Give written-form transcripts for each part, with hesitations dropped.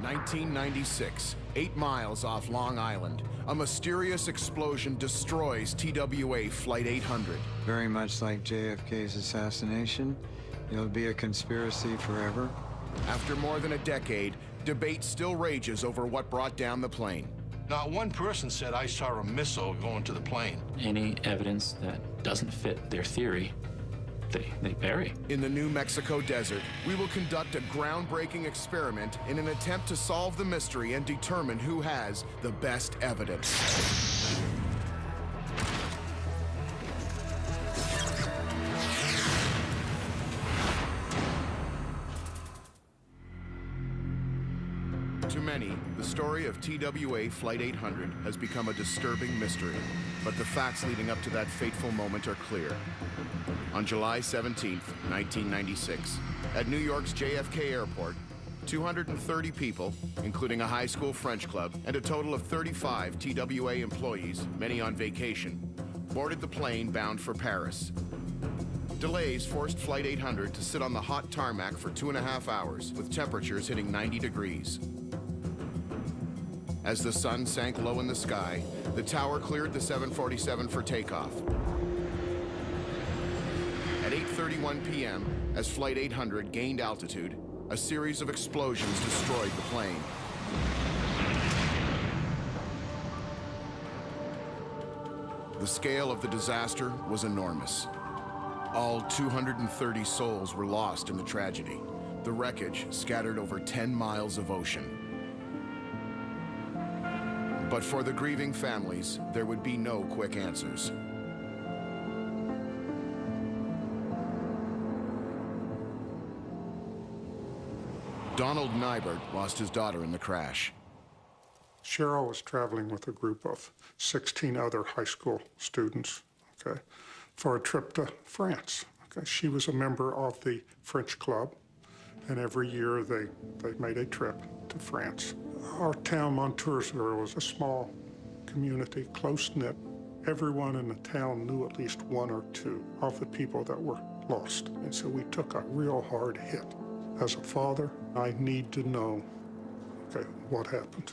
1996, 8 miles off Long Island, a mysterious explosion destroys TWA Flight 800. Very much like JFK's assassination, it'll be a conspiracy forever. After more than a decade, debate still rages over what brought down the plane. Not one person said, I saw a missile going to the plane. Any evidence that doesn't fit their theory, they bury. In the New Mexico desert, we will conduct a groundbreaking experiment in an attempt to solve the mystery and determine who has the best evidence. To many, the story of TWA Flight 800 has become a disturbing mystery, but the facts leading up to that fateful moment are clear. On July 17, 1996, at New York's JFK Airport, 230 people, including a high school French club and a total of 35 TWA employees, many on vacation, boarded the plane bound for Paris. Delays forced Flight 800 to sit on the hot tarmac for 2.5 hours, with temperatures hitting 90 degrees. As the sun sank low in the sky, the tower cleared the 747 for takeoff. At 8:31 p.m., as Flight 800 gained altitude, a series of explosions destroyed the plane. The scale of the disaster was enormous. All 230 souls were lost in the tragedy. The wreckage scattered over 10 miles of ocean. But for the grieving families, there would be no quick answers. Donald Nybert lost his daughter in the crash. Cheryl was traveling with a group of 16 other high school students, okay, for a trip to France. Okay. She was a member of the French club, and every year they made a trip to France. Our town, Montour-sur, was a small community, close-knit. Everyone in the town knew at least one or two of the people that were lost, and so we took a real hard hit. As a father, I need to know, okay, what happened.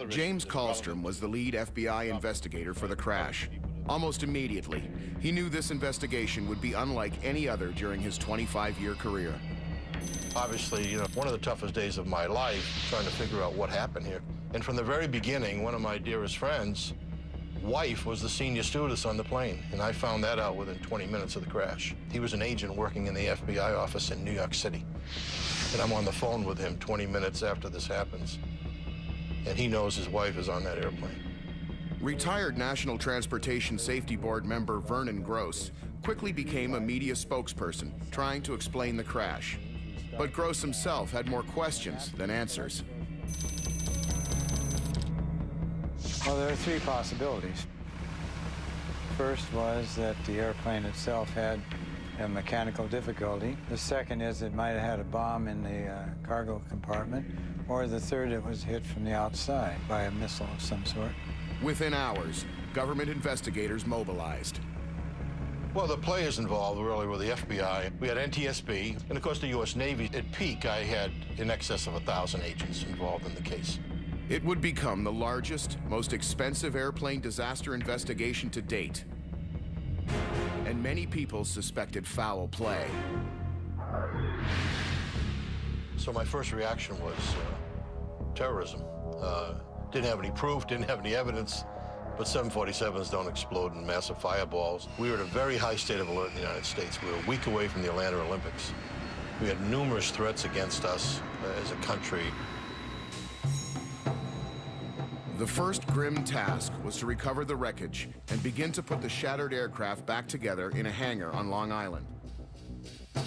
James Kallstrom was the lead FBI investigator for the crash. Almost immediately, he knew this investigation would be unlike any other during his 25-year career. Obviously, you know, one of the toughest days of my life, trying to figure out what happened here. And from the very beginning, one of my dearest friends' wife was the senior stewardess on the plane, and I found that out within 20 minutes of the crash. He was an agent working in the FBI office in New York City. And I'm on the phone with him 20 minutes after this happens, and he knows his wife is on that airplane. Retired National Transportation Safety Board member Vernon Gross quickly became a media spokesperson, trying to explain the crash. But Gross himself had more questions than answers. Well, there are three possibilities. First was that the airplane itself had a mechanical difficulty. The second is it might have had a bomb in the cargo compartment. Or the third, it was hit from the outside by a missile of some sort. Within hours, government investigators mobilized. Well, the players involved really were the FBI. We had NTSB, and of course the U.S. Navy. At peak, I had in excess of 1,000 agents involved in the case. It would become the largest, most expensive airplane disaster investigation to date. And many people suspected foul play. So my first reaction was terrorism. Didn't have any proof, didn't have any evidence, but 747s don't explode in massive fireballs. We were at a very high state of alert in the United States. We were a week away from the Atlanta Olympics. We had numerous threats against us as a country. The first grim task was to recover the wreckage and begin to put the shattered aircraft back together in a hangar on Long Island.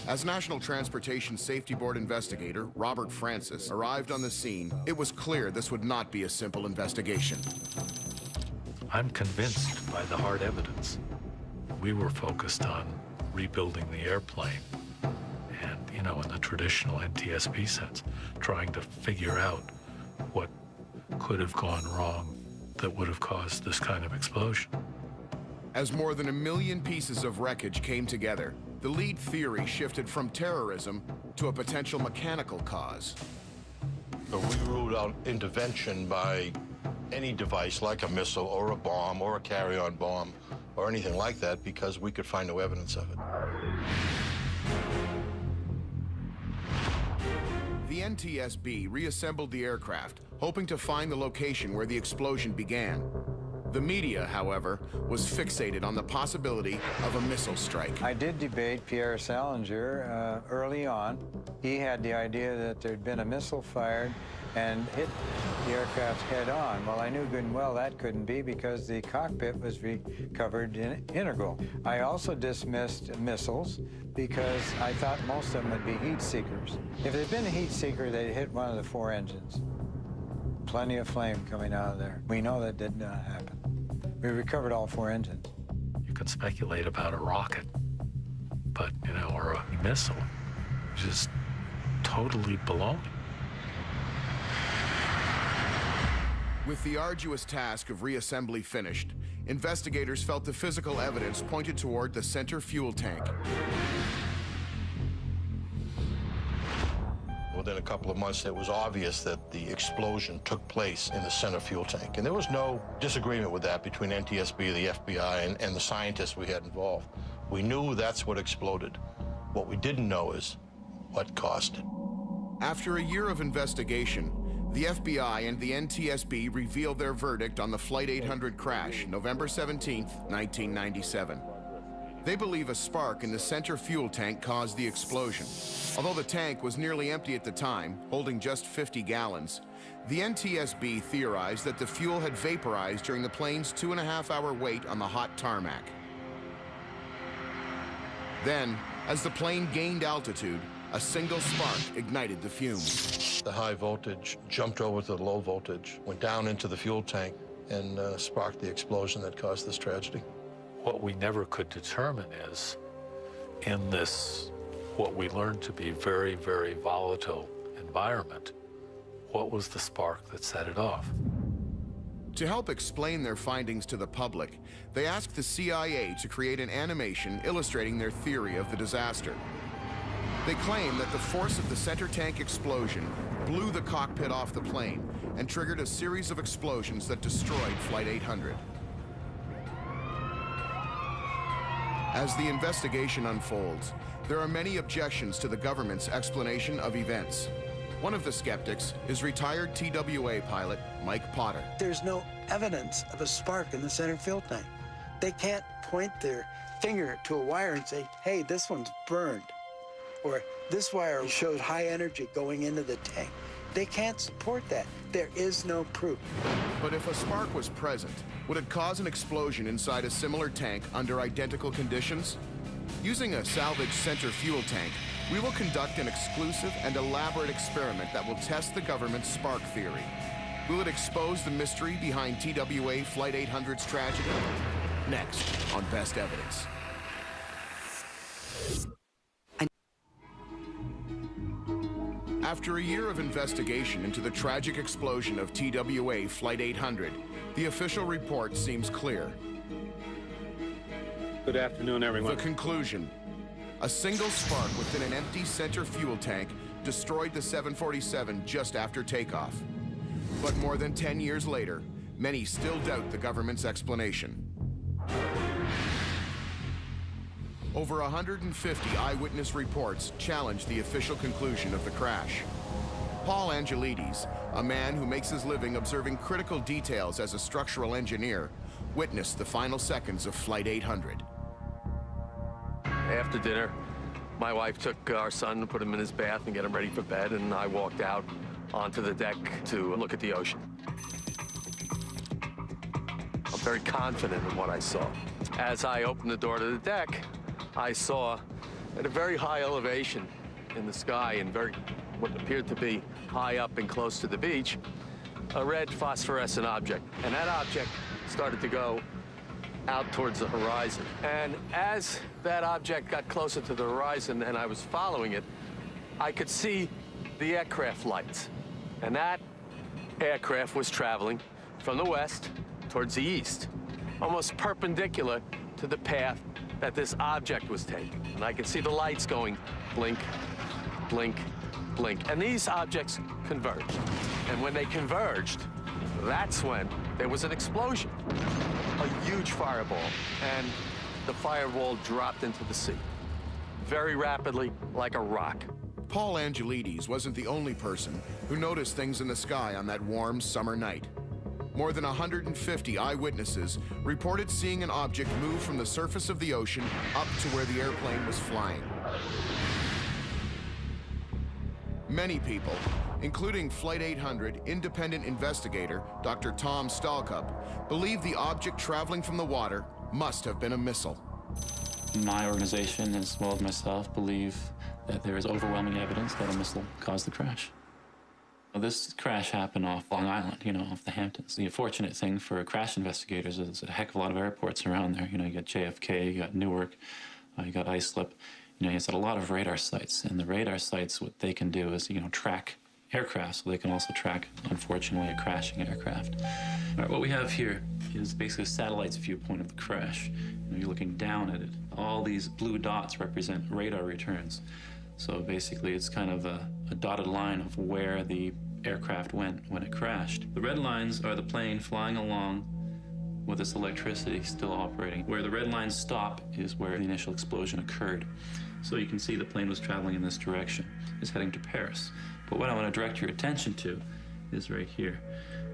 As National Transportation Safety Board investigator Robert Francis arrived on the scene, it was clear this would not be a simple investigation. I'm convinced by the hard evidence. We were focused on rebuilding the airplane and, you know, in the traditional NTSB sense, trying to figure out what could have gone wrong that would have caused this kind of explosion. As more than 1 million pieces of wreckage came together, the lead theory shifted from terrorism to a potential mechanical cause. So we ruled out intervention by any device like a missile or a bomb or a carry-on bomb or anything like that because we could find no evidence of it. The NTSB reassembled the aircraft, hoping to find the location where the explosion began. The media, however, was fixated on the possibility of a missile strike. I did debate Pierre Salinger early on. He had the idea that there'd been a missile fired and hit the aircraft head on. Well, I knew good and well that couldn't be because the cockpit was recovered integral. I also dismissed missiles because I thought most of them would be heat seekers. If there'd been a heat seeker, they'd hit one of the 4 engines. Plenty of flame coming out of there. We know that did not happen. We recovered all 4 engines. You can speculate about a rocket, but, you know, or a missile, just totally baloney. With the arduous task of reassembly finished, investigators felt the physical evidence pointed toward the center fuel tank. Within a couple of months, it was obvious that the explosion took place in the center fuel tank. And there was no disagreement with that between NTSB, the FBI, and the scientists we had involved. We knew that's what exploded. What we didn't know is what caused it. After a year of investigation, the FBI and the NTSB revealed their verdict on the Flight 800 crash, November 17, 1997. They believe a spark in the center fuel tank caused the explosion. Although the tank was nearly empty at the time, holding just 50 gallons, the NTSB theorized that the fuel had vaporized during the plane's 2.5-hour wait on the hot tarmac. Then, as the plane gained altitude, a single spark ignited the fumes. The high voltage jumped over to the low voltage, went down into the fuel tank, and sparked the explosion that caused this tragedy. What we never could determine is, in this, what we learned to be very, very volatile environment, what was the spark that set it off? To help explain their findings to the public, they asked the CIA to create an animation illustrating their theory of the disaster. They claim that the force of the center tank explosion blew the cockpit off the plane and triggered a series of explosions that destroyed Flight 800. As the investigation unfolds, there are many objections to the government's explanation of events. One of the skeptics is retired TWA pilot Mike Potter. There's no evidence of a spark in the center fuel tank. They can't point their finger to a wire and say, hey, this one's burned, or this wire shows high energy going into the tank. They can't support that. There is no proof. But if a spark was present, would it cause an explosion inside a similar tank under identical conditions? Using a salvaged center fuel tank, we will conduct an exclusive and elaborate experiment that will test the government's spark theory. Will it expose the mystery behind TWA Flight 800's tragedy? Next on Best Evidence. After a year of investigation into the tragic explosion of TWA Flight 800, the official report seems clear. Good afternoon, everyone. The conclusion: a single spark within an empty center fuel tank destroyed the 747 just after takeoff. But more than 10 years later, many still doubt the government's explanation. Over 150 eyewitness reports challenge the official conclusion of the crash. Paul Angelides, a man who makes his living observing critical details as a structural engineer, witnessed the final seconds of Flight 800. After dinner, my wife took our son and put him in his bath and get him ready for bed, and I walked out onto the deck to look at the ocean. I'm very confident in what I saw. As I opened the door to the deck, I saw at a very high elevation in the sky and what appeared to be high up and close to the beach, a red phosphorescent object. And that object started to go out towards the horizon. And as that object got closer to the horizon and I was following it, I could see the aircraft lights. And that aircraft was traveling from the west towards the east, almost perpendicular to the path that this object was taking. And I could see the lights going blink, blink, blink, and these objects converged. And when they converged, that's when there was an explosion, a huge fireball, and the fireball dropped into the sea very rapidly, like a rock. Paul Angelides wasn't the only person who noticed things in the sky on that warm summer night. More than 150 eyewitnesses reported seeing an object move from the surface of the ocean up to where the airplane was flying. Many people, including Flight 800 independent investigator Dr. Tom Stahlkup, believe the object traveling from the water must have been a missile. My organization, as well as myself, believe that there is overwhelming evidence that a missile caused the crash. This crash happened off Long Island, off the Hamptons. The unfortunate thing for crash investigators is a heck of a lot of airports around there. You got JFK, you got Newark, you got Islip. You got a lot of radar sites, and the radar sites, what they can do is, track aircraft, so they can also track, unfortunately, a crashing aircraft. All right, what we have here is basically a satellite's viewpoint of the crash. You're looking down at it. All these blue dots represent radar returns. So basically, it's kind of a dotted line of where the aircraft went when it crashed. The red lines are the plane flying along with its electricity still operating. Where the red lines stop is where the initial explosion occurred. So you can see the plane was traveling in this direction. It's heading to Paris. But what I want to direct your attention to is right here.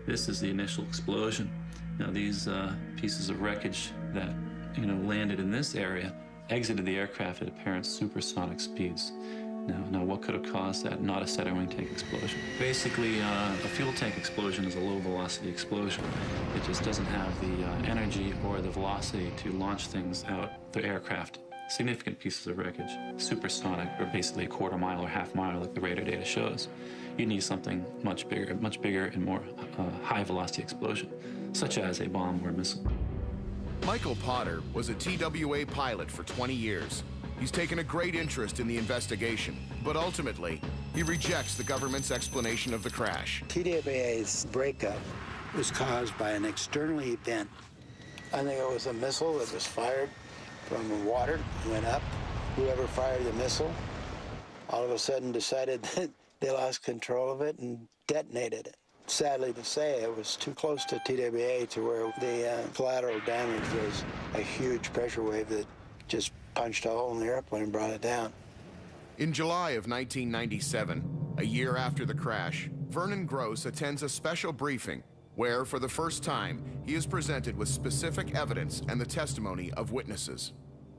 This is the initial explosion. Now these pieces of wreckage that landed in this area exited the aircraft at apparent supersonic speeds. Now what could have caused that? Not a center wing tank explosion. Basically, a fuel tank explosion is a low velocity explosion. It just doesn't have the energy or the velocity to launch things out the aircraft. Significant pieces of wreckage, supersonic, or basically a quarter mile or half mile like the radar data shows. You need something much bigger and more high velocity explosion, such as a bomb or a missile. Michael Potter was a TWA pilot for 20 years. He's taken a great interest in the investigation, but ultimately, he rejects the government's explanation of the crash. TWA's breakup was caused by an external event. I think it was a missile that was fired from the water, went up. Whoever fired the missile all of a sudden decided that they lost control of it and detonated it. Sadly to say, it was too close to TWA to where the collateral damage was a huge pressure wave that just punched a hole in the airplane and brought it down. In July of 1997, a year after the crash, Vernon Gross attends a special briefing where, for the first time, he is presented with specific evidence and the testimony of witnesses.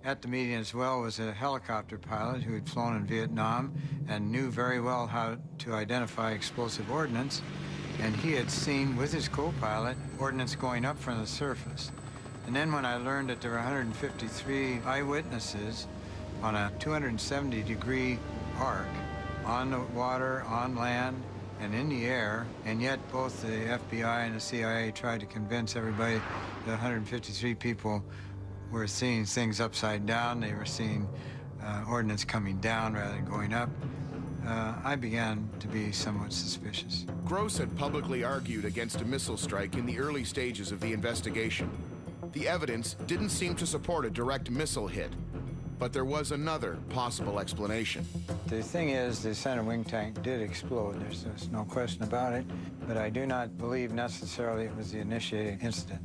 At the meeting as well was a helicopter pilot who had flown in Vietnam and knew very well how to identify explosive ordnance, and he had seen with his co-pilot ordnance going up from the surface. And then when I learned that there were 153 eyewitnesses on a 270-degree arc, on the water, on land, and in the air, and yet both the FBI and the CIA tried to convince everybody that 153 people were seeing things upside down. They were seeing ordnance coming down rather than going up. I began to be somewhat suspicious. Gross had publicly argued against a missile strike in the early stages of the investigation. The evidence didn't seem to support a direct missile hit, but there was another possible explanation. The thing is, the center wing tank did explode. There's no question about it, but I do not believe necessarily it was the initiating incident.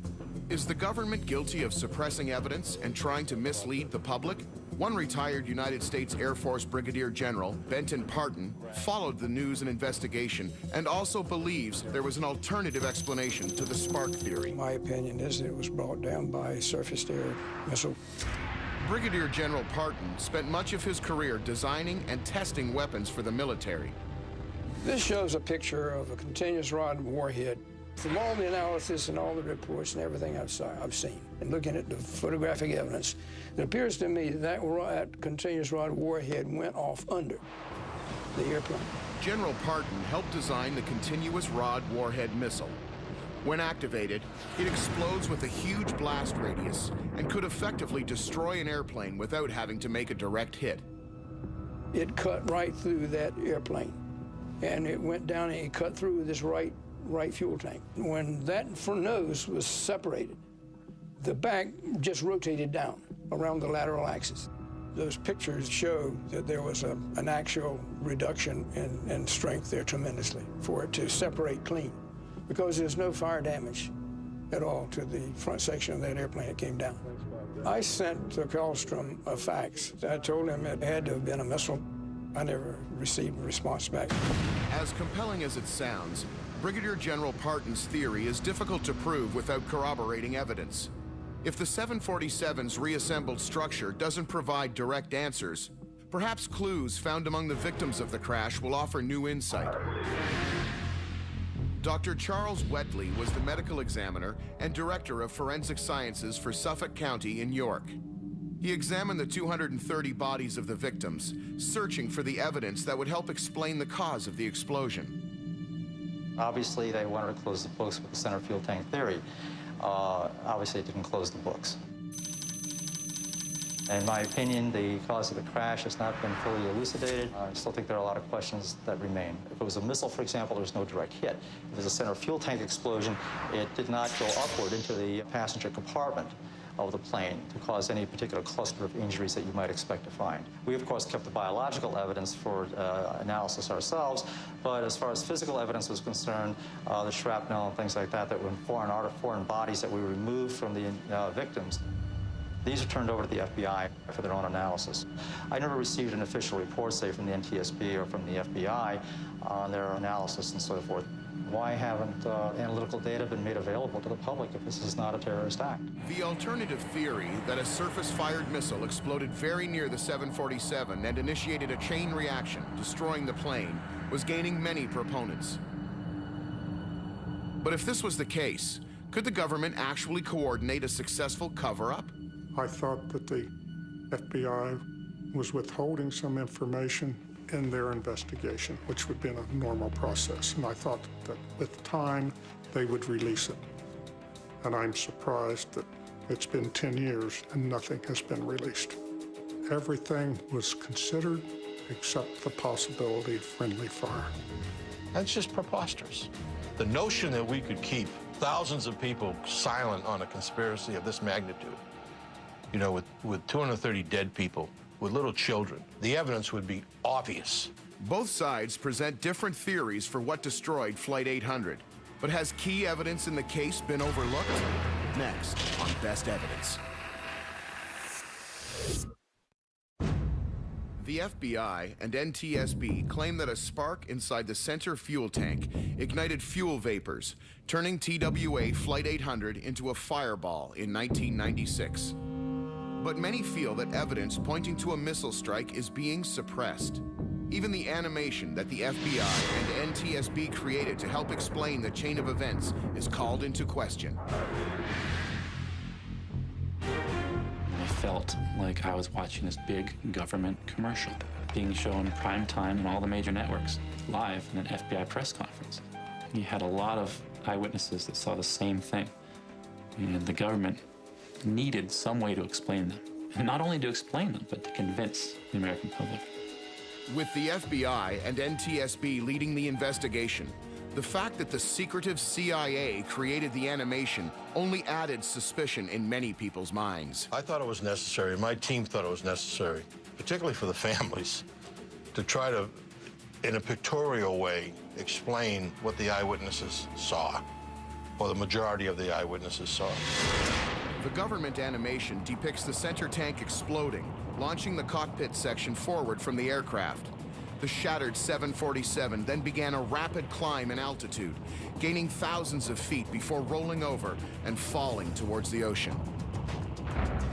Is the government guilty of suppressing evidence and trying to mislead the public? One retired United States Air Force Brigadier General, Benton Parton, followed the news and investigation and also believes there was an alternative explanation to the spark theory. My opinion is that it was brought down by a surface-to-air missile. Brigadier General Parton spent much of his career designing and testing weapons for the military. This shows a picture of a continuous rod warhead. From all the analysis and all the reports and everything I've seen, and looking at the photographic evidence, it appears to me that that continuous rod warhead went off under the airplane. General Parton helped design the continuous rod warhead missile. When activated, it explodes with a huge blast radius and could effectively destroy an airplane without having to make a direct hit. It cut right through that airplane, and it went down and it cut through this right fuel tank. When that front nose was separated, the back just rotated down around the lateral axis. Those pictures show that there was an actual reduction in strength there tremendously for it to separate clean, because there's no fire damage at all to the front section of that airplane that came down. I sent to Kallstrom a fax. I told him it had to have been a missile. I never received a response back. As compelling as it sounds, Brigadier General Parton's theory is difficult to prove without corroborating evidence. If the 747's reassembled structure doesn't provide direct answers, perhaps clues found among the victims of the crash will offer new insight. Dr. Charles Wetley was the medical examiner and director of forensic sciences for Suffolk County in York. He examined the 230 bodies of the victims, searching for the evidence that would help explain the cause of the explosion. Obviously, they wanted to close the books with the center fuel tank theory. Obviously, it didn't close the books. In my opinion, the cause of the crash has not been fully elucidated. I still think there are a lot of questions that remain. If it was a missile, for example, there was no direct hit. If it was a center fuel tank explosion, it did not go upward into the passenger compartment of the plane to cause any particular cluster of injuries that you might expect to find. We, of course, kept the biological evidence for analysis ourselves, but as far as physical evidence was concerned, the shrapnel and things like that that were foreign bodies that we removed from the victims, these are turned over to the FBI for their own analysis. I never received an official report, say, from the NTSB or from the FBI on their analysis and so forth. Why haven't analytical data been made available to the public if this is not a terrorist act? The alternative theory that a surface-fired missile exploded very near the 747 and initiated a chain reaction, destroying the plane, was gaining many proponents. But if this was the case, could the government actually coordinate a successful cover-up? I thought that the FBI was withholding some information in their investigation, which would be a normal process. And I thought that with time, they would release it. And I'm surprised that it's been 10 years and nothing has been released. Everything was considered except the possibility of friendly fire. That's just preposterous. The notion that we could keep thousands of people silent on a conspiracy of this magnitude, you know, with 230 dead people, with little children, the evidence would be obvious. Both sides present different theories for what destroyed Flight 800. But has key evidence in the case been overlooked? Next on Best Evidence. The FBI and NTSB claim that a spark inside the center fuel tank ignited fuel vapors, turning TWA Flight 800 into a fireball in 1996. But many feel that evidence pointing to a missile strike is being suppressed. Even the animation that the FBI and NTSB created to help explain the chain of events is called into question. I felt like I was watching this big government commercial being shown prime time on all the major networks, live in an FBI press conference. You had a lot of eyewitnesses that saw the same thing, and the government needed some way to explain them. And not only to explain them, but to convince the American public. With the FBI and NTSB leading the investigation, the fact that the secretive CIA created the animation only added suspicion in many people's minds. I thought it was necessary, my team thought it was necessary, particularly for the families, to try to, in a pictorial way, explain what the eyewitnesses saw, or the majority of the eyewitnesses saw. The government animation depicts the center tank exploding, launching the cockpit section forward from the aircraft. The shattered 747 then began a rapid climb in altitude, gaining thousands of feet before rolling over and falling towards the ocean.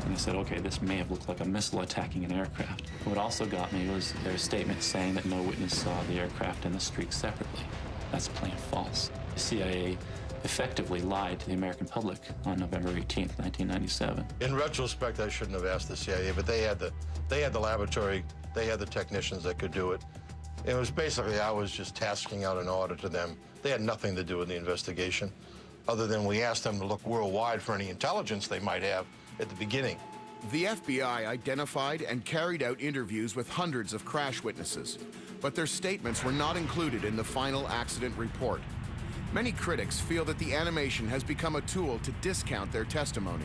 And I said, okay, this may have looked like a missile attacking an aircraft. What also got me was their statement saying that no witness saw the aircraft and the streak separately. That's plain false. The CIA effectively lied to the American public on November 18th, 1997. In retrospect, I shouldn't have asked the CIA, but they had the laboratory, they had the technicians that could do it. It was basically, I was just tasking out an order to them. They had nothing to do with the investigation, other than we asked them to look worldwide for any intelligence they might have at the beginning. The FBI identified and carried out interviews with hundreds of crash witnesses, but their statements were not included in the final accident report. Many critics feel that the animation has become a tool to discount their testimony.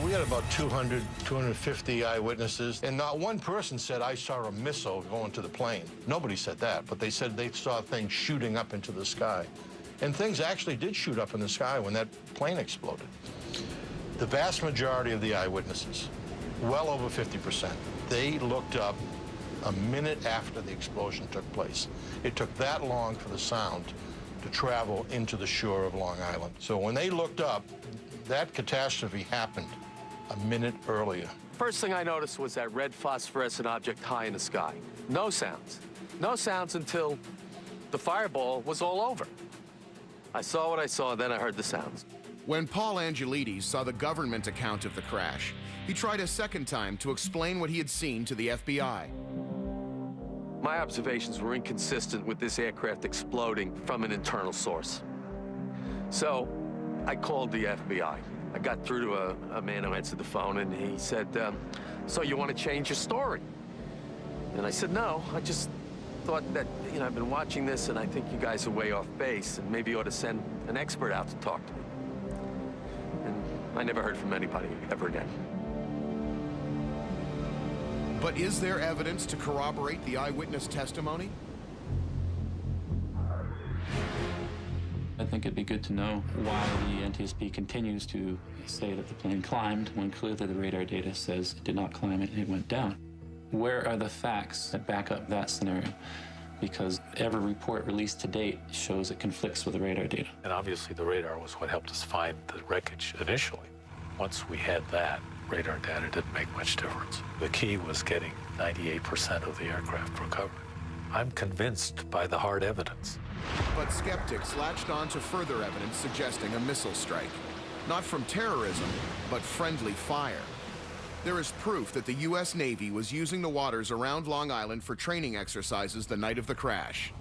We had about 200, 250 eyewitnesses, and not one person said, I saw a missile going to the plane. Nobody said that, but they said they saw things shooting up into the sky. And things actually did shoot up in the sky when that plane exploded. The vast majority of the eyewitnesses, well over 50%, they looked up a minute after the explosion took place. It took that long for the sound to travel into the shore of Long Island. So when they looked up, that catastrophe happened a minute earlier. First thing I noticed was that red phosphorescent object high in the sky. No sounds. No sounds until the fireball was all over. I saw what I saw, then I heard the sounds. When Paul Angelides saw the government account of the crash, he tried a second time to explain what he had seen to the FBI. My observations were inconsistent with this aircraft exploding from an internal source. So I called the FBI. I got through to a man who answered the phone, and he said, so you want to change your story? And I said, no, I just thought that, I've been watching this, and I think you guys are way off base, and maybe you ought to send an expert out to talk to me. And I never heard from anybody ever again. But is there evidence to corroborate the eyewitness testimony? I think it'd be good to know why the NTSB continues to say that the plane climbed when clearly the radar data says it did not climb, it went down. Where are the facts that back up that scenario? Because every report released to date shows it conflicts with the radar data. And obviously the radar was what helped us find the wreckage initially. Once we had that, radar data didn't make much difference. The key was getting 98% of the aircraft recovered. I'm convinced by the hard evidence. But skeptics latched on to further evidence suggesting a missile strike. Not from terrorism, but friendly fire. There is proof that the U.S. Navy was using the waters around Long Island for training exercises the night of the crash.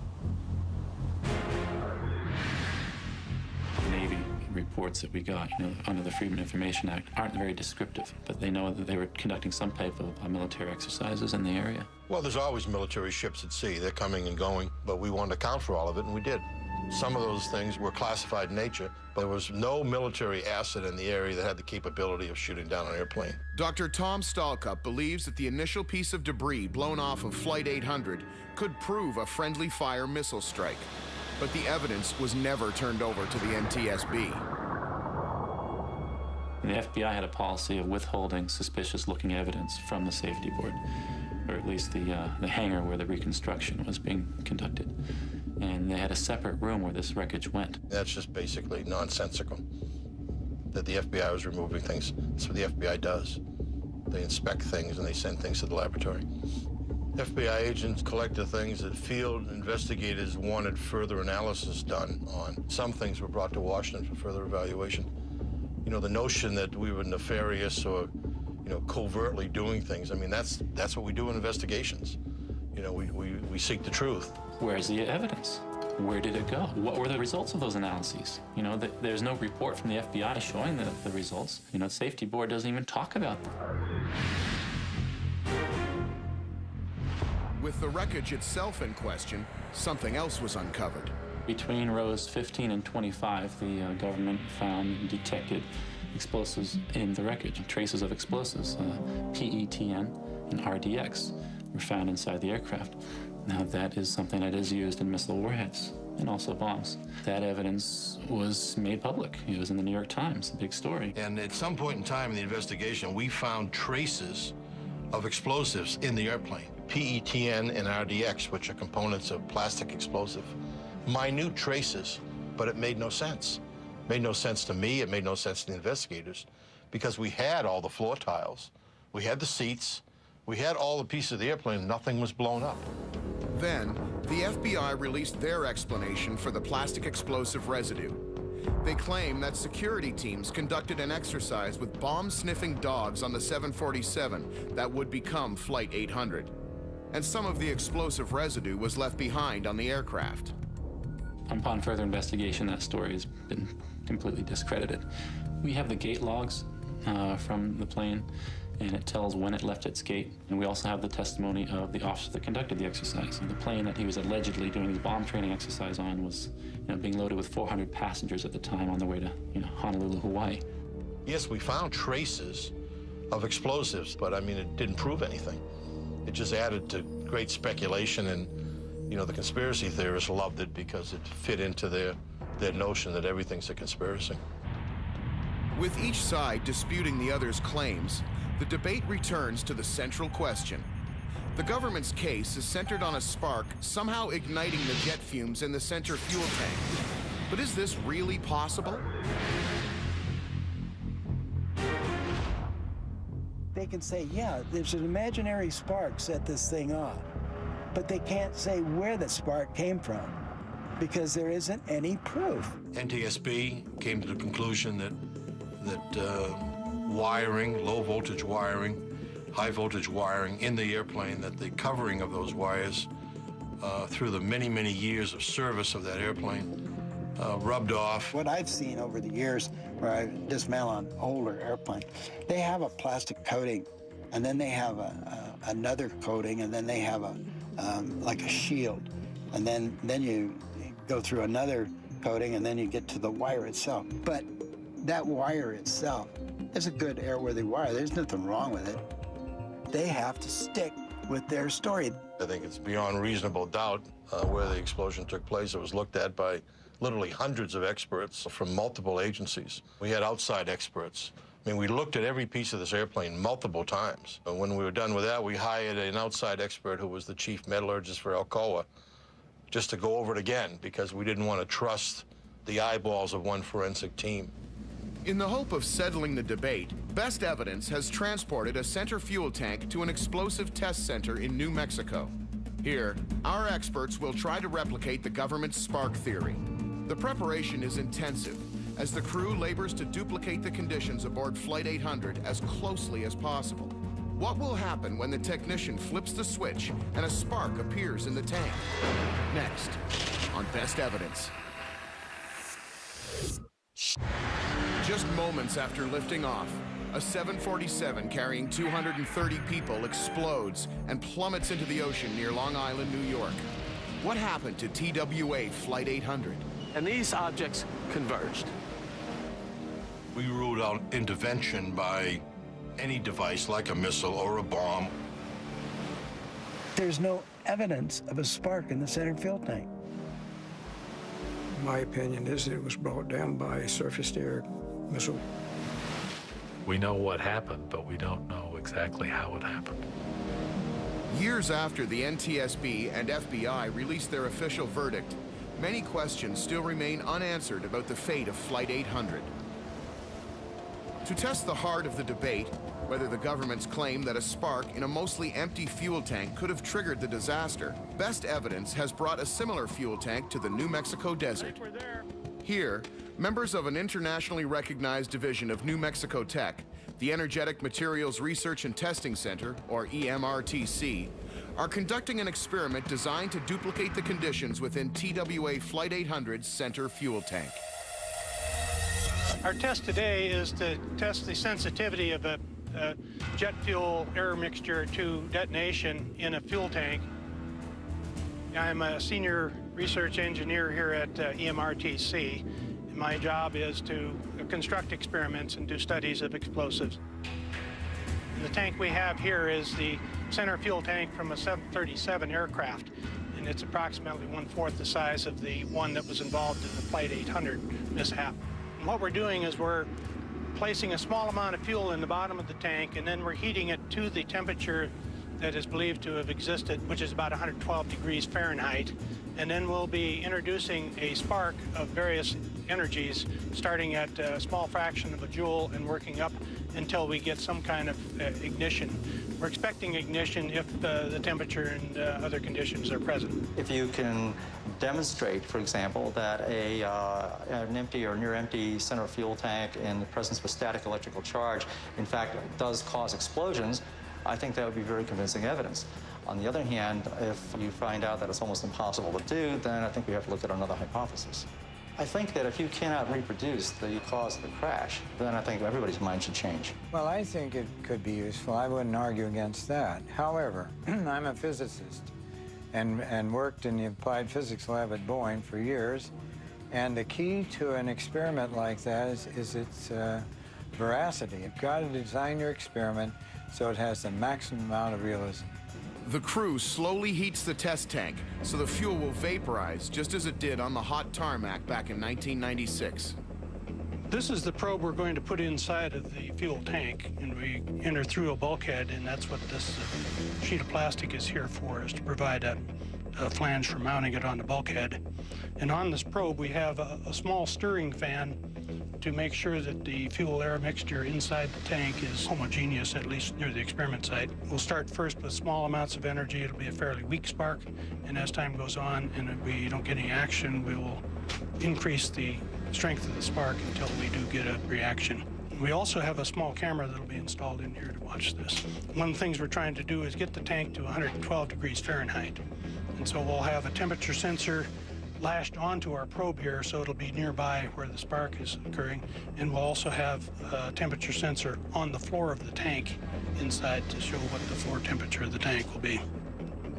Navy reports that we got, under the Freedom of Information Act aren't very descriptive, but they know that they were conducting some type of military exercises in the area. Well, there's always military ships at sea. They're coming and going, but we wanted to account for all of it, and we did. Some of those things were classified in nature, but there was no military asset in the area that had the capability of shooting down an airplane. Dr. Tom Stalcup believes that the initial piece of debris blown off of Flight 800 could prove a friendly fire missile strike. But the evidence was never turned over to the NTSB. The FBI had a policy of withholding suspicious-looking evidence from the safety board, or at least the hangar where the reconstruction was being conducted. And they had a separate room where this wreckage went. That's just basically nonsensical, that the FBI was removing things. That's what the FBI does. They inspect things and they send things to the laboratory. FBI agents collected things that field investigators wanted further analysis done on. Some things were brought to Washington for further evaluation. The notion that we were nefarious or, covertly doing things, that's what we do in investigations. We seek the truth. Where's the evidence? Where did it go? What were the results of those analyses? There's no report from the FBI showing the results. The safety board doesn't even talk about them. With the wreckage itself in question, something else was uncovered. Between rows 15 and 25, the government found and detected explosives in the wreckage, traces of explosives. PETN and RDX were found inside the aircraft. Now, that is something that is used in missile warheads and also bombs. That evidence was made public. It was in the New York Times, a big story. And at some point in time in the investigation, we found traces of explosives in the airplane. PETN and RDX, which are components of plastic explosive. Minute traces, but it made no sense. It made no sense to me, it made no sense to the investigators, because we had all the floor tiles, we had the seats, we had all the pieces of the airplane, nothing was blown up. Then, the FBI released their explanation for the plastic explosive residue. They claim that security teams conducted an exercise with bomb-sniffing dogs on the 747 that would become Flight 800. And some of the explosive residue was left behind on the aircraft. Upon further investigation, that story has been completely discredited. We have the gate logs from the plane, and it tells when it left its gate. And we also have the testimony of the officer that conducted the exercise. And the plane that he was allegedly doing the bomb training exercise on was being loaded with 400 passengers at the time on the way to Honolulu, Hawaii. Yes, we found traces of explosives, but I mean, it didn't prove anything. It just added to great speculation, and the conspiracy theorists loved it because it fit into their notion that everything's a conspiracy. With each side disputing the other's claims, the debate returns to the central question. The government's case is centered on a spark somehow igniting the jet fumes in the center fuel tank. But is this really possible? They can say, yeah, there's an imaginary spark set this thing off, but they can't say where the spark came from because there isn't any proof. NTSB came to the conclusion that wiring, low voltage wiring, high voltage wiring in the airplane, that the covering of those wires through the many, many years of service of that airplane rubbed off. What I've seen over the years where I dismantle on older airplanes, they have a plastic coating, and then they have another coating, and then they have like a shield, and then you go through another coating, and then you get to the wire itself. But that wire itself is a good airworthy wire. There's nothing wrong with it. They have to stick with their story. I think it's beyond reasonable doubt where the explosion took place. It was looked at by literally hundreds of experts from multiple agencies. We had outside experts. I mean, we looked at every piece of this airplane multiple times. And when we were done with that, we hired an outside expert who was the chief metallurgist for Alcoa just to go over it again because we didn't want to trust the eyeballs of one forensic team. In the hope of settling the debate, Best Evidence has transported a center fuel tank to an explosive test center in New Mexico. Here, our experts will try to replicate the government's spark theory. The preparation is intensive, as the crew labors to duplicate the conditions aboard Flight 800 as closely as possible. What will happen when the technician flips the switch and a spark appears in the tank? Next, on Best Evidence. Just moments after lifting off, a 747 carrying 230 people explodes and plummets into the ocean near Long Island, New York. What happened to TWA Flight 800? And these objects converged. We ruled out intervention by any device like a missile or a bomb. There's no evidence of a spark in the center fuel tank. My opinion is that it was brought down by a surface-to-air missile. We know what happened, but we don't know exactly how it happened. Years after the NTSB and FBI released their official verdict, many questions still remain unanswered about the fate of Flight 800. To test the heart of the debate, whether the government's claim that a spark in a mostly empty fuel tank could have triggered the disaster, Best Evidence has brought a similar fuel tank to the New Mexico desert. Here, members of an internationally recognized division of New Mexico Tech, the Energetic Materials Research and Testing Center, or EMRTC, are conducting an experiment designed to duplicate the conditions within TWA Flight 800's center fuel tank. Our test today is to test the sensitivity of a jet fuel air mixture to detonation in a fuel tank. I'm a senior research engineer here at EMRTC. And my job is to construct experiments and do studies of explosives. And the tank we have here is the center fuel tank from a 737 aircraft, and it's approximately 1/4 the size of the one that was involved in the Flight 800 mishap. And what we're doing is we're placing a small amount of fuel in the bottom of the tank, and then we're heating it to the temperature that is believed to have existed, which is about 112 degrees Fahrenheit. And then we'll be introducing a spark of various energies, starting at a small fraction of a joule and working up until we get some kind of ignition. We're expecting ignition if the temperature and other conditions are present. If you can demonstrate, for example, that an empty or near-empty center fuel tank in the presence of a static electrical charge, in fact, does cause explosions, I think that would be very convincing evidence. On the other hand, if you find out that it's almost impossible to do, then I think we have to look at another hypothesis. I think that if you cannot reproduce the cause of the crash, then I think everybody's mind should change. Well, I think it could be useful. I wouldn't argue against that. However, I'm a physicist and worked in the applied physics lab at Boeing for years. And the key to an experiment like that is its veracity. You've got to design your experiment so it has the maximum amount of realism. The crew slowly heats the test tank so the fuel will vaporize just as it did on the hot tarmac back in 1996. This is the probe we're going to put inside of the fuel tank, and we enter through a bulkhead, and that's what this sheet of plastic is here for, is to provide a flange for mounting it on the bulkhead. And on this probe, we have a small stirring fan to make sure that the fuel-air mixture inside the tank is homogeneous, at least near the experiment site. We'll start first with small amounts of energy. It'll be a fairly weak spark, and as time goes on and if we don't get any action, we will increase the strength of the spark until we do get a reaction. We also have a small camera that'll be installed in here to watch this. One of the things we're trying to do is get the tank to 112 degrees Fahrenheit. And so we'll have a temperature sensor lashed onto our probe here, so it'll be nearby where the spark is occurring. And we'll also have a temperature sensor on the floor of the tank inside to show what the floor temperature of the tank will be.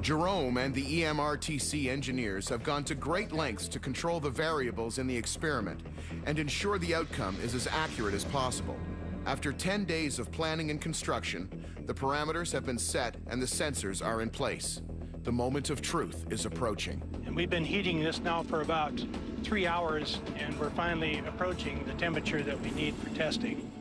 Jerome and the EMRTC engineers have gone to great lengths to control the variables in the experiment and ensure the outcome is as accurate as possible. After 10 days of planning and construction, the parameters have been set and the sensors are in place. The moment of truth is approaching. And we've been heating this now for about 3 hours, and we're finally approaching the temperature that we need for testing.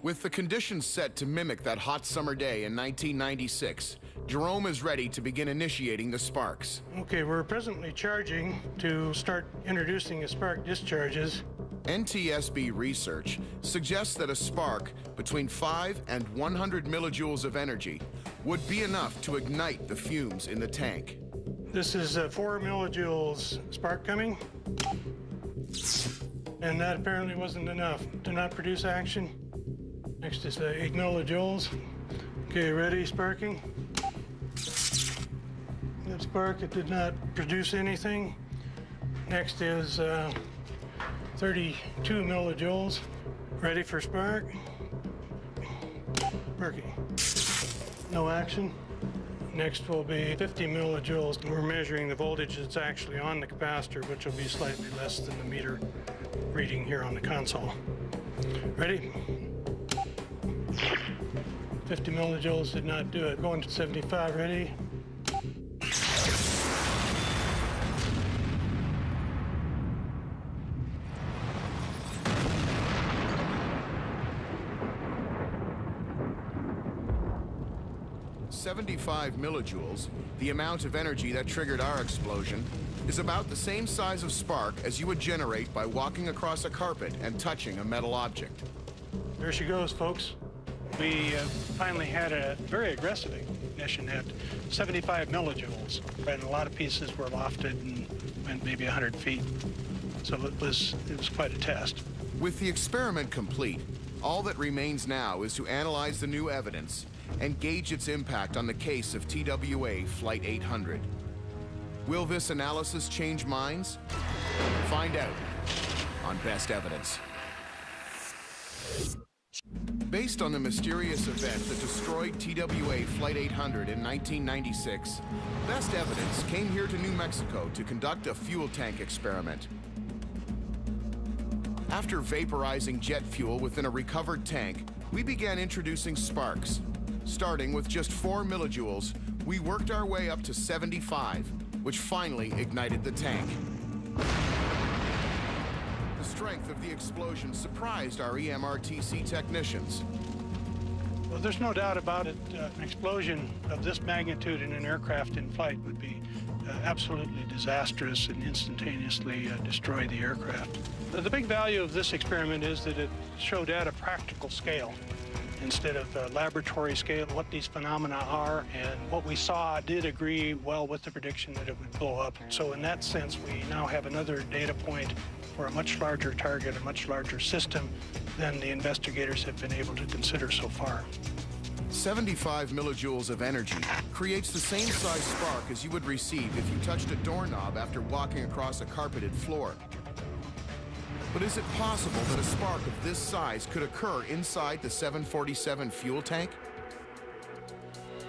With the conditions set to mimic that hot summer day in 1996, Jerome is ready to begin initiating the sparks. Okay, we're presently charging to start introducing the spark discharges. NTSB research suggests that a spark between 5 and 100 millijoules of energy would be enough to ignite the fumes in the tank. This is 4 millijoules spark coming, and that apparently wasn't enough to not produce action. Next is 8 millijoules. Okay, ready, sparking. That spark, it did not produce anything. Next is 32 millijoules. Ready for spark. Sparking. No action. Next will be 50 millijoules. We're measuring the voltage that's actually on the capacitor, which will be slightly less than the meter reading here on the console. Ready? 50 millijoules did not do it. Going to 75, ready? "75 millijoules, the amount of energy that triggered our explosion, is about the same size of spark as you would generate by walking across a carpet and touching a metal object." There she goes, folks. We finally had a very aggressive ignition at 75 millijoules, and a lot of pieces were lofted and went maybe 100 feet. So it was quite a test. With the experiment complete, all that remains now is to analyze the new evidence and gauge its impact on the case of TWA Flight 800. Will this analysis change minds? Find out on Best Evidence. Based on the mysterious event that destroyed TWA Flight 800 in 1996, Best Evidence came here to New Mexico to conduct a fuel tank experiment. After vaporizing jet fuel within a recovered tank, we began introducing sparks. Starting with just 4 millijoules, we worked our way up to 75, which finally ignited the tank. The strength of the explosion surprised our EMRTC technicians. Well, there's no doubt about it. An explosion of this magnitude in an aircraft in flight would be absolutely disastrous and instantaneously destroy the aircraft. The big value of this experiment is that it showed at a practical scale instead of the laboratory scale what these phenomena are, and what we saw did agree well with the prediction that it would blow up. So in that sense, we now have another data point for a much larger target, a much larger system than the investigators have been able to consider so far. 75 millijoules of energy creates the same size spark as you would receive if you touched a doorknob after walking across a carpeted floor. But is it possible that a spark of this size could occur inside the 747 fuel tank?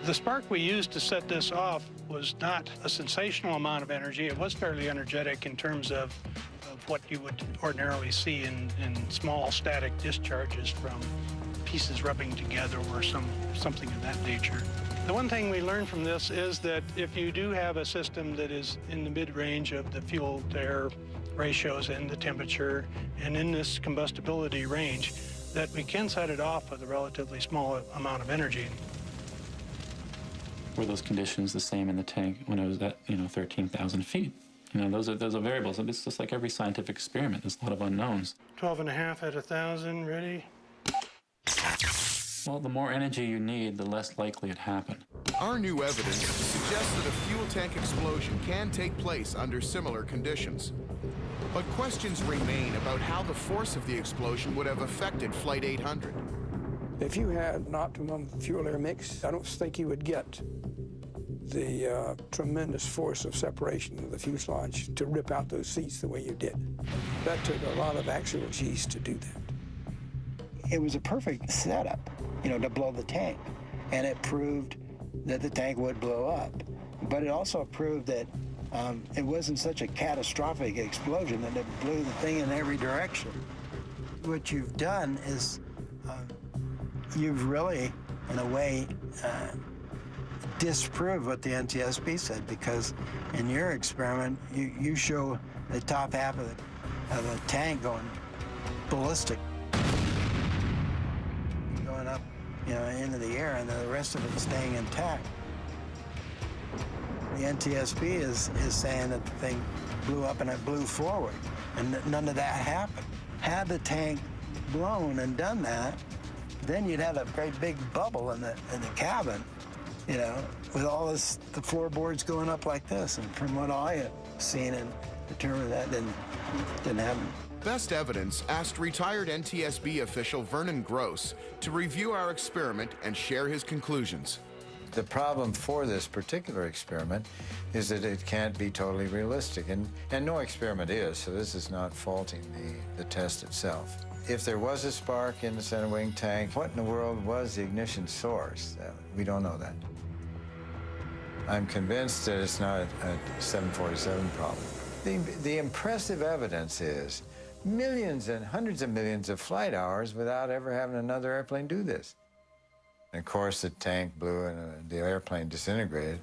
The spark we used to set this off was not a sensational amount of energy. It was fairly energetic in terms of what you would ordinarily see in small static discharges from pieces rubbing together or something of that nature. The one thing we learned from this is that if you do have a system that is in the mid-range of the fuel-to-air ratios and the temperature and in this combustibility range, that we can set it off with a relatively small amount of energy. Were those conditions the same in the tank when it was at, 13,000 feet? Those are variables. It's just like every scientific experiment. There's a lot of unknowns. 12.5 at 1,000, ready? Well, the more energy you need, the less likely it happened. Our new evidence suggests that a fuel tank explosion can take place under similar conditions. But questions remain about how the force of the explosion would have affected Flight 800. If you had an optimum fuel-air mix, I don't think you would get the tremendous force of separation of the fuselage to rip out those seats the way you did. That took a lot of axial G's to do that. It was a perfect setup, to blow the tank. And it proved that the tank would blow up. But it also proved that it wasn't such a catastrophic explosion that it blew the thing in every direction. What you've done is you've really, in a way, disproved what the NTSB said, because in your experiment, you show the top half of the tank going ballistic, going up, into the air, and the rest of it staying intact. The NTSB is saying that the thing blew up and it blew forward, and none of that happened. Had the tank blown and done that, then you'd have a great big bubble in the cabin, with all the floorboards going up like this. And from what I have seen and determined, that didn't happen. Best Evidence asked retired NTSB official Vernon Gross to review our experiment and share his conclusions. The problem for this particular experiment is that it can't be totally realistic, and no experiment is, so this is not faulting the test itself. If there was a spark in the center wing tank, what in the world was the ignition source? We don't know that. I'm convinced that it's not a 747 problem. The impressive evidence is millions and hundreds of millions of flight hours without ever having another airplane do this. And of course, the tank blew and the airplane disintegrated,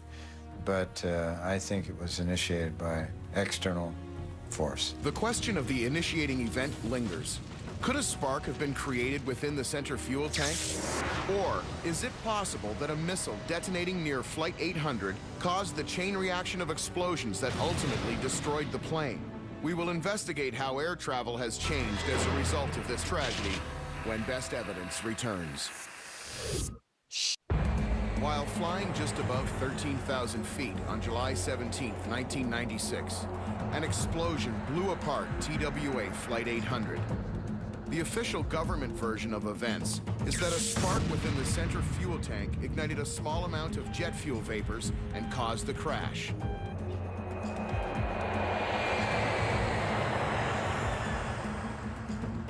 but I think it was initiated by external force. The question of the initiating event lingers. Could a spark have been created within the center fuel tank? Or is it possible that a missile detonating near Flight 800 caused the chain reaction of explosions that ultimately destroyed the plane? We will investigate how air travel has changed as a result of this tragedy when Best Evidence returns. While flying just above 13,000 feet on July 17, 1996, an explosion blew apart TWA Flight 800. The official government version of events is that a spark within the center fuel tank ignited a small amount of jet fuel vapors and caused the crash.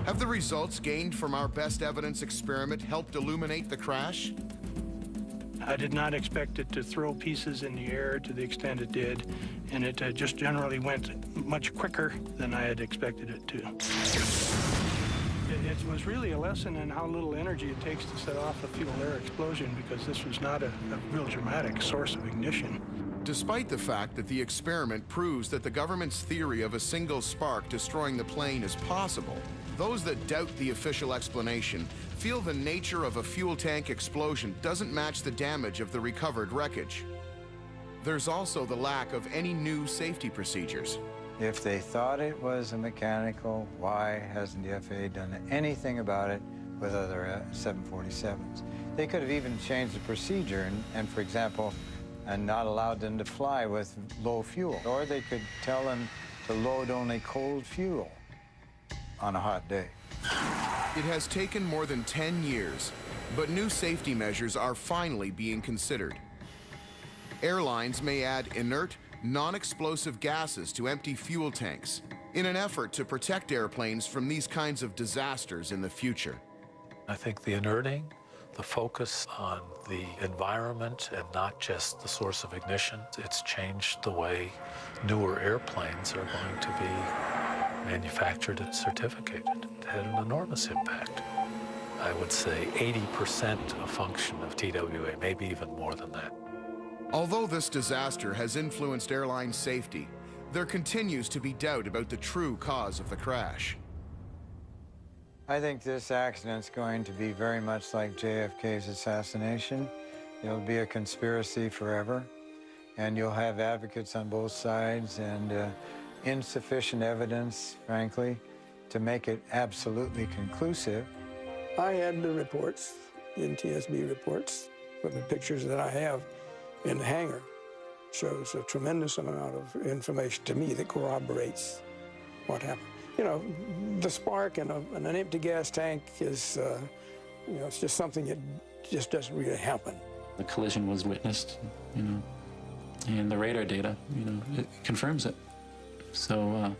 Have the results gained from our Best Evidence experiment helped illuminate the crash? I did not expect it to throw pieces in the air to the extent it did, and it just generally went much quicker than I had expected it to. It was really a lesson in how little energy it takes to set off a fuel-air explosion, because this was not a real dramatic source of ignition. Despite the fact that the experiment proves that the government's theory of a single spark destroying the plane is possible, those that doubt the official explanation feel the nature of a fuel tank explosion doesn't match the damage of the recovered wreckage. There's also the lack of any new safety procedures. If they thought it was a mechanical, why hasn't the FAA done anything about it with other 747s? They could have even changed the procedure and for example, and not allowed them to fly with low fuel. Or they could tell them to load only cold fuel on a hot day. It has taken more than 10 years, but new safety measures are finally being considered. Airlines may add inert, non-explosive gases to empty fuel tanks in an effort to protect airplanes from these kinds of disasters in the future. I think the inerting, the focus on the environment and not just the source of ignition, it's changed the way newer airplanes are going to be manufactured and certificated. It had an enormous impact. I would say 80% a function of TWA, maybe even more than that. Although this disaster has influenced airline safety, there continues to be doubt about the true cause of the crash. I think this accident's going to be very much like JFK's assassination. It'll be a conspiracy forever, and you'll have advocates on both sides and insufficient evidence, frankly, to make it absolutely conclusive. I had the reports, the NTSB reports, with the pictures that I have in the hangar. Shows a tremendous amount of information to me that corroborates what happened. You know, the spark in an empty gas tank is, you know, it's just something that just doesn't really happen. The collision was witnessed, you know, and the radar data, you know, it confirms it. So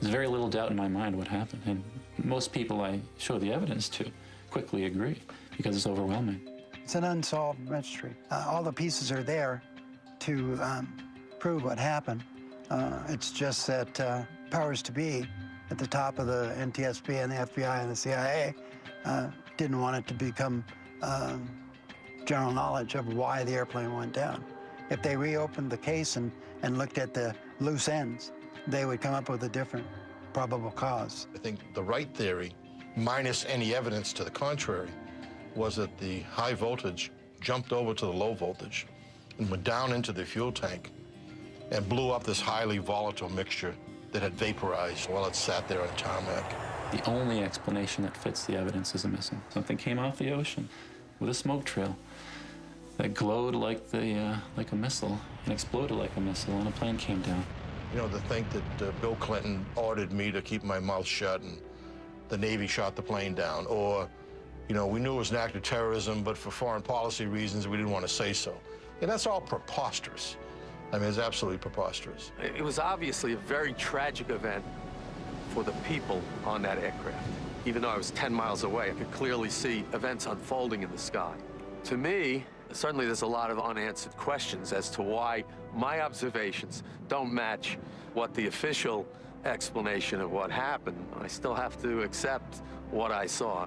there's very little doubt in my mind what happened, and most people I show the evidence to quickly agree because it's overwhelming. It's an unsolved mystery. All the pieces are there to prove what happened. It's just that powers to be at the top of the NTSB and the FBI and the CIA didn't want it to become general knowledge of why the airplane went down. If they reopened the case and looked at the loose ends, they would come up with a different probable cause. I think the right theory, minus any evidence to the contrary, was that the high voltage jumped over to the low voltage and went down into the fuel tank and blew up this highly volatile mixture that had vaporized while it sat there on tarmac. The only explanation that fits the evidence is a missile. Something came off the ocean with a smoke trail that glowed like a missile and exploded like a missile, and a plane came down. You know, to think that Bill Clinton ordered me to keep my mouth shut and the Navy shot the plane down, or, you know, we knew it was an act of terrorism, but for foreign policy reasons, we didn't want to say so. And that's all preposterous. I mean, it's absolutely preposterous. It was obviously a very tragic event for the people on that aircraft. Even though I was 10 miles away, I could clearly see events unfolding in the sky. To me, certainly there's a lot of unanswered questions as to why my observations don't match what the official explanation of what happened. I still have to accept what I saw.